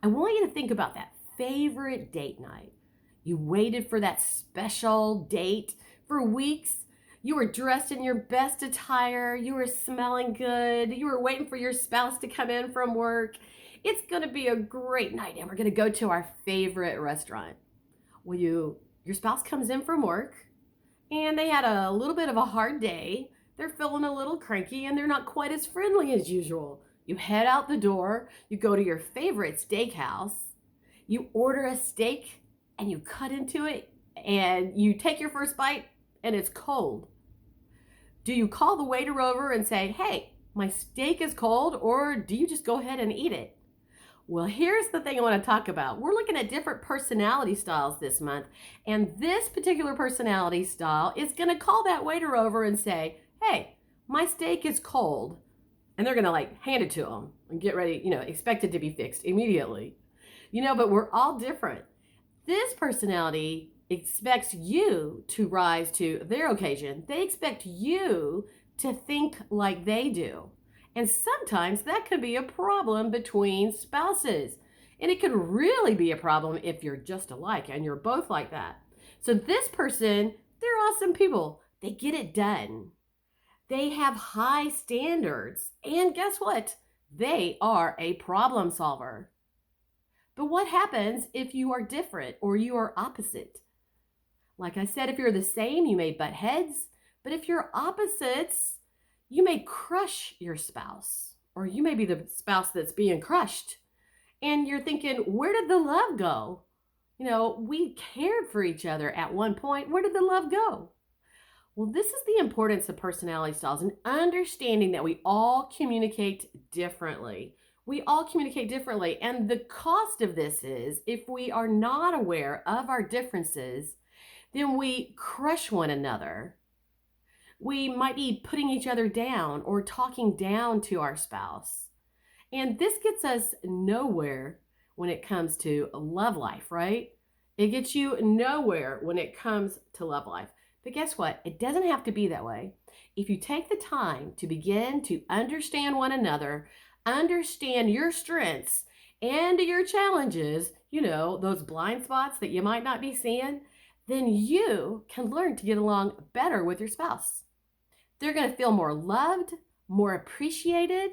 I want you to think about that favorite date night. You waited for that special date for weeks. You were dressed in your best attire. You were smelling good. You were waiting for your spouse to come in from work. It's going to be a great night, and we're going to go to our favorite restaurant. Well, your spouse comes in from work, and they had a little bit of a hard day. They're feeling a little cranky, and they're not quite as friendly as usual. You head out the door, you go to your favorite steakhouse, you order a steak, and you cut into it, and you take your first bite, and it's cold. Do you call the waiter over and say, "Hey, my steak is cold," or do you just go ahead and eat it? Well, here's the thing I want to talk about. We're looking at different personality styles this month, and this particular personality style is going to call that waiter over and say, "Hey, my steak is cold." And they're going to like hand it to them and get ready, expect it to be fixed immediately. But we're all different. This personality expects you to rise to their occasion. They expect you to think like they do. And sometimes that could be a problem between spouses. And it could really be a problem if you're just alike and you're both like that. So this person, they're awesome people. They get it done. They have high standards. And guess what? They are a problem solver. But what happens if you are different or you are opposite? Like I said, if you're the same, you may butt heads. But if you're opposites, you may crush your spouse, or you may be the spouse that's being crushed. And you're thinking, where did the love go? We cared for each other at one point. Where did the love go? Well, this is the importance of personality styles and understanding that we all communicate differently. We all communicate differently. And the cost of this is if we are not aware of our differences, then we crush one another. We might be putting each other down or talking down to our spouse. And this gets us nowhere when it comes to love life, right? It gets you nowhere when it comes to love life. But guess what? It doesn't have to be that way. If you take the time to begin to understand one another, understand your strengths and your challenges, those blind spots that you might not be seeing, then you can learn to get along better with your spouse. They're going to feel more loved, more appreciated,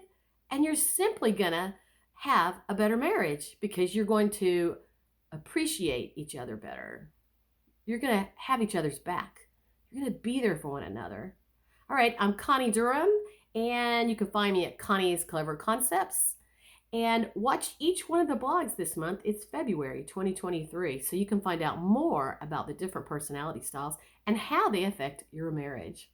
and you're simply going to have a better marriage because you're going to appreciate each other better. You're going to have each other's back. You're going to be there for one another. All right, I'm Connie Durham, and you can find me at Connie's Clever Concepts. And watch each one of the blogs this month. It's February 2023, so you can find out more about the different personality styles and how they affect your marriage.